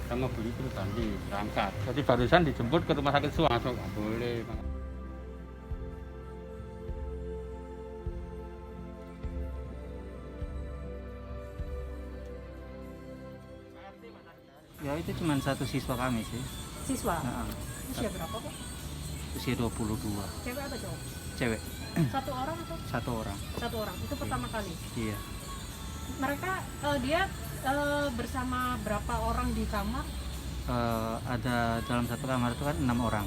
sama beli terus tadi berangkat. Jadi barusan dijemput ke rumah sakit Suang, langsung nggak boleh. Ya itu cuma satu siswa kami sih. Siswa? Nah, Usia berapa kok? usia 22. Cewek atau cowok? Cewek, Satu orang atau? satu orang. Satu orang, itu pertama kali? Iya. Mereka, dia bersama berapa orang di kamar? Ada dalam satu kamar itu kan 6 orang.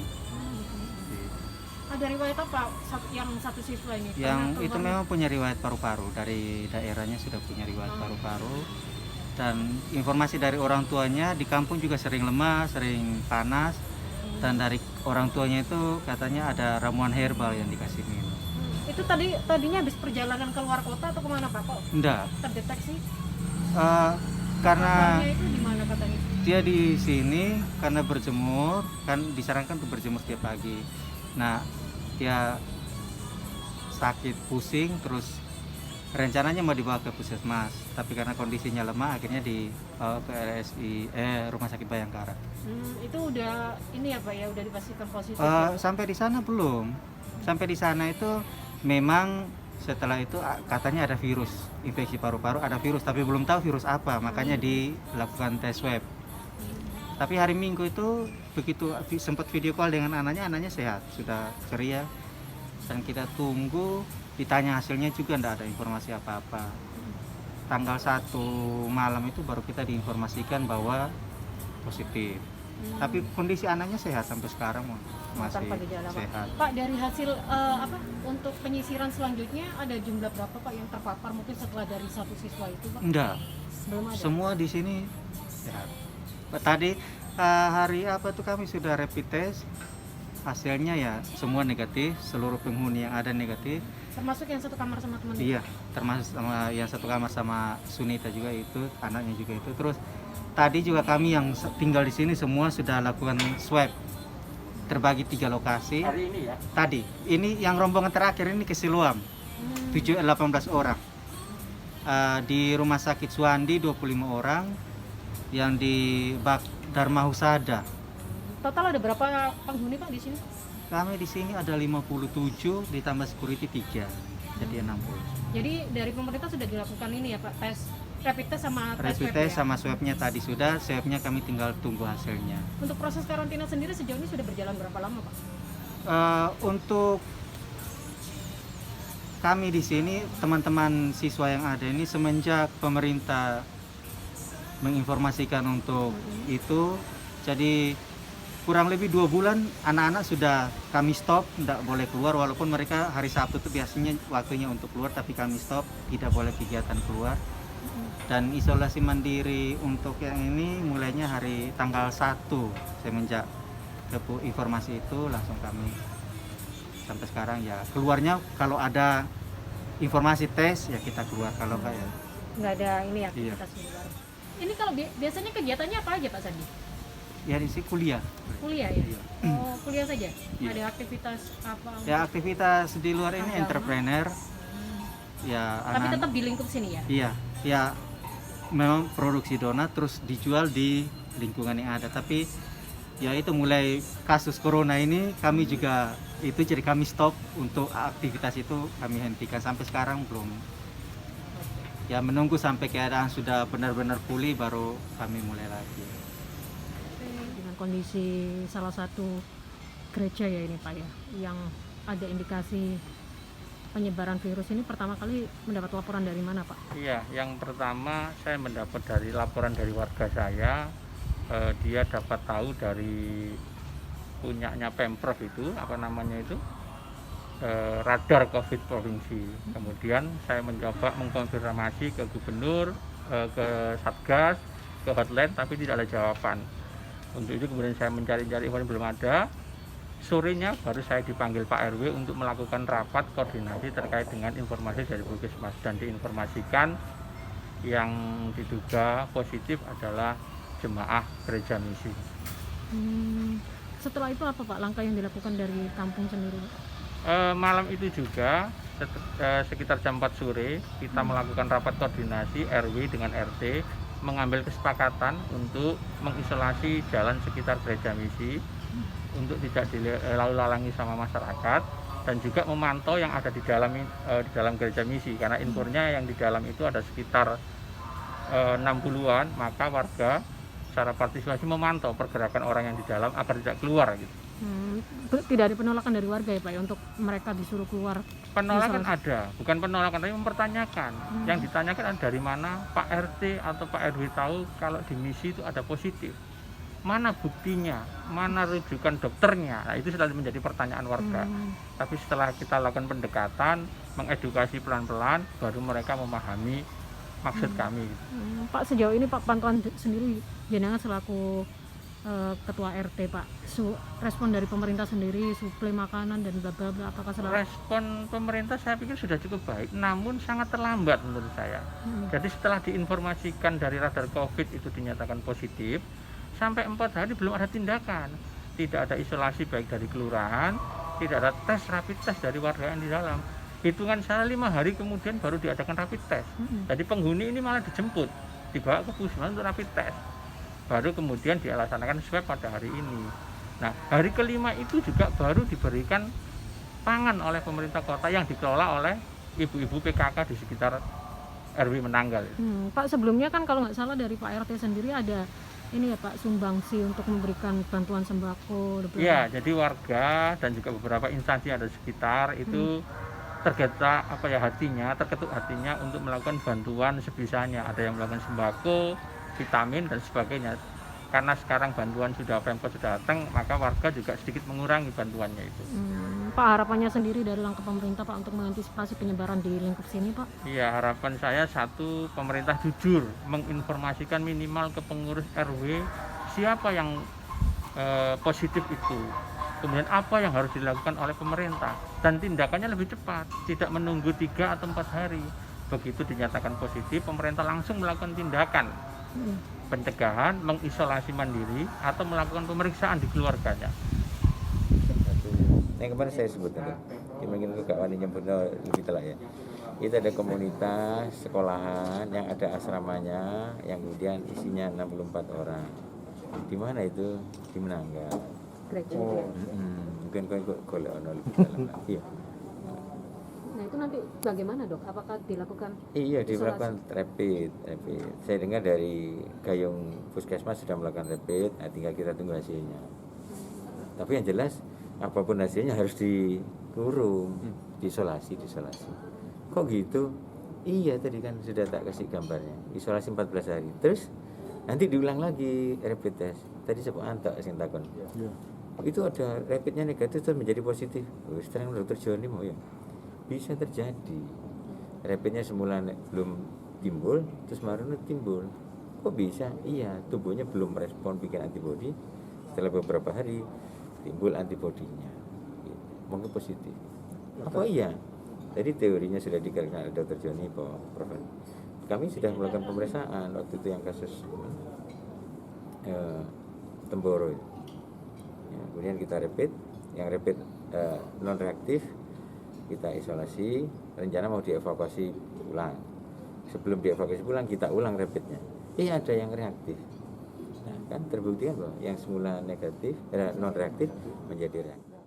Ada riwayat apa yang satu siswa ini? Yang Karena itu keluar- memang punya riwayat paru-paru, dari daerahnya sudah punya riwayat paru-paru. Dan informasi dari orang tuanya di kampung juga sering lemas, sering panas. Dan dari orang tuanya itu katanya ada ramuan herbal yang dikasih minum. Itu tadinya habis perjalanan keluar kota atau kemana Pak? Kok Enggak, terdeteksi? karena Kabarnya itu di mana katanya? dia di sini karena berjemur, kan disarankan untuk berjemur setiap pagi. Nah, dia sakit pusing, terus rencananya mau dibawa ke puskesmas, tapi karena kondisinya lemah akhirnya dibawa ke Rumah Sakit Bayangkara. Itu udah ini ya Pak ya, udah dipastikan positif ya? Sampai di sana belum. Sampai di sana itu memang setelah itu katanya ada virus infeksi paru-paru, ada virus tapi belum tahu virus apa, makanya dilakukan tes swab. Tapi hari Minggu itu begitu sempat video call dengan anaknya sehat, sudah ceria, dan kita tunggu, ditanya hasilnya juga tidak ada informasi apa-apa. Tanggal 1 malam itu baru kita diinformasikan bahwa positif. Tapi kondisi anaknya sehat sampai sekarang masih Tanpa gejala, Pak. sehat. Pak, dari hasil untuk penyisiran selanjutnya ada jumlah berapa Pak yang terpapar mungkin setelah dari satu siswa itu Pak? Enggak, Belum ada. semua di sini sehat. Tadi hari apa tuh kami sudah rapid test, hasilnya ya semua negatif, seluruh penghuni yang ada negatif. Termasuk yang satu kamar sama teman. Iya, termasuk sama yang satu kamar sama Sunita juga itu, anaknya juga itu. Terus tadi juga kami yang tinggal di sini semua sudah lakukan swab, terbagi 3 lokasi. Hari ini ya. Tadi, ini yang rombongan terakhir ini ke Siloam, 18 orang. Di Rumah Sakit Suwandi 25 orang, yang di Dharma Husada. Total ada berapa penghuni Pak di sini? Kami di sini ada 57 ditambah security 3, jadi 60. Jadi dari pemerintah sudah dilakukan ini ya Pak, tes rapid test sama tes Rapid swab test ya? sama swabnya tadi sudah, swabnya kami tinggal tunggu hasilnya. Untuk proses karantina sendiri sejauh ini sudah berjalan berapa lama Pak? Untuk kami di sini, teman-teman siswa yang ada ini semenjak pemerintah menginformasikan untuk itu, jadi kurang lebih 2 bulan anak-anak sudah kami stop, tidak boleh keluar, walaupun mereka hari Sabtu itu biasanya waktunya untuk keluar, tapi kami stop, tidak boleh kegiatan keluar. Dan isolasi mandiri untuk yang ini mulainya hari tanggal 1, semenjak informasi itu langsung kami sampai sekarang ya keluarnya kalau ada informasi tes ya kita keluar, kalau enggak ya Nggak ada ini Iya. aktivitas di luar. Ini kalau biasanya kegiatannya apa aja Pak Sandi? ya di sini kuliah. Kuliah ya? Iya. Oh, kuliah saja? Iya. Ada aktivitas apa? Ya aktivitas di luar ini Agama? entrepreneur. Ya Tapi anak, tetap di lingkup sini ya? iya, ya memang produksi donat terus dijual di lingkungan yang ada. Tapi ya itu mulai kasus corona ini kami juga itu jadi kami stop untuk aktivitas itu, kami hentikan sampai sekarang belum. Ya menunggu sampai keadaan sudah benar-benar pulih baru kami mulai lagi. Dengan kondisi salah satu gereja ya ini Pak ya, yang ada indikasi penyebaran virus ini, pertama kali mendapat laporan dari mana Pak? Iya, yang pertama saya mendapat dari laporan dari warga saya, dia dapat tahu dari punyanya Pemprov itu, apa namanya itu, radar COVID provinsi. Kemudian saya mencoba mengkonfirmasi ke gubernur, ke Satgas, ke hotline, tapi tidak ada jawaban. Untuk itu kemudian saya mencari-cari informasi, belum ada. Sorenya baru saya dipanggil Pak RW untuk melakukan rapat koordinasi terkait dengan informasi dari Puskesmas, dan diinformasikan yang diduga positif adalah jemaah gereja misi. Setelah itu apa Pak langkah yang dilakukan dari kampung sendiri? Malam itu juga sekitar jam 4 sore kita melakukan rapat koordinasi RW dengan RT mengambil kesepakatan untuk mengisolasi jalan sekitar gereja misi untuk tidak dilalu lalangi sama masyarakat, dan juga memantau yang ada di dalam gereja misi, karena infonya yang di dalam itu ada sekitar 60-an, maka warga secara partisipasi memantau pergerakan orang yang di dalam agar tidak keluar gitu. Tidak ada penolakan dari warga ya Pak ya, untuk mereka disuruh keluar? Penolakan ada, bukan penolakan tapi mempertanyakan. Yang ditanyakan adalah dari mana Pak RT atau Pak RW tahu kalau di misi itu ada positif. Mana buktinya, mana rujukan dokternya. Nah, itu selalu menjadi pertanyaan warga. Tapi setelah kita lakukan pendekatan, mengedukasi pelan-pelan, baru mereka memahami maksud kami. Pak, sejauh ini Pak pantauan sendiri jenengan selaku ketua RT Pak, respon dari pemerintah sendiri, suplai makanan dan bla bla bla, apakah selalu? Respon pemerintah saya pikir sudah cukup baik, namun sangat terlambat menurut saya. Jadi setelah diinformasikan dari radar COVID itu dinyatakan positif, sampai 4 hari belum ada tindakan. Tidak ada isolasi baik dari kelurahan, tidak ada tes rapid test dari warga yang di dalam. Hitungan saya 5 hari kemudian baru diadakan rapid test. Jadi penghuni ini malah dijemput, dibawa ke puskesmas untuk rapid test. Baru kemudian dilaksanakan swab pada hari ini. Nah, hari kelima itu juga baru diberikan pangan oleh pemerintah kota yang dikelola oleh ibu-ibu PKK di sekitar RW Menanggal. Pak, sebelumnya kan kalau nggak salah dari Pak RT sendiri ada ini ya Pak, sumbangsi untuk memberikan bantuan sembako. Iya, jadi warga dan juga beberapa instansi yang ada di sekitar itu terketuk hatinya untuk melakukan bantuan sebisanya. Ada yang melakukan sembako, vitamin dan sebagainya. Karena sekarang bantuan Pemkot sudah datang, maka warga juga sedikit mengurangi bantuannya itu. Pak, harapannya sendiri dari langkah pemerintah Pak untuk mengantisipasi penyebaran di lingkup sini Pak? Iya, harapan saya satu, pemerintah jujur menginformasikan minimal ke pengurus RW siapa yang positif itu. Kemudian apa yang harus dilakukan oleh pemerintah, dan tindakannya lebih cepat, tidak menunggu 3 atau 4 hari. Begitu dinyatakan positif, pemerintah langsung melakukan tindakan pencegahan, mengisolasi mandiri atau melakukan pemeriksaan di keluarganya. Yang kemarin saya sebut tadi, mungkin itu gak wani nyebut lebih telak ya. Itu ada komunitas sekolahan yang ada asramanya, yang kemudian isinya 64 orang. Di mana itu? Di Menanggal. Mungkin kau golek ono lebih dalam lagi ya. Nah, itu nanti bagaimana Dok? Apakah dilakukan? Iya, dilakukan rapid. Saya dengar dari Gayung Puskesmas sudah melakukan rapid, tinggal kita tunggu hasilnya. Tapi yang jelas apapun hasilnya harus dikurung, diisolasi. Kok gitu? Iya, tadi kan sudah tak kasih gambarnya. Isolasi 14 hari. Terus nanti diulang lagi rapid test. Tadi sebut antak sing takon. Itu ada rapidnya negatif terus menjadi positif. Sekarang Dr. Joni mau ya. Bisa terjadi. Rapidnya semula belum timbul, terus marunut timbul. Kok bisa? Iya, tubuhnya belum respon bikin antibodi. Setelah beberapa hari timbul antibodinya. Mungkin positif. Apa iya? Jadi teorinya sudah dikarenakan oleh Dr. Joni, Prof. Kami sudah melakukan pemeriksaan waktu itu yang kasus Temboro. Ya, kemudian kita rapid, yang rapid non reaktif kita isolasi, rencana mau dievakuasi pulang. Sebelum dievakuasi pulang kita ulang rapidnya. Ada yang reaktif. Nah, kan terbukti kan bahwa yang semula negatif non reaktif menjadi reaktif.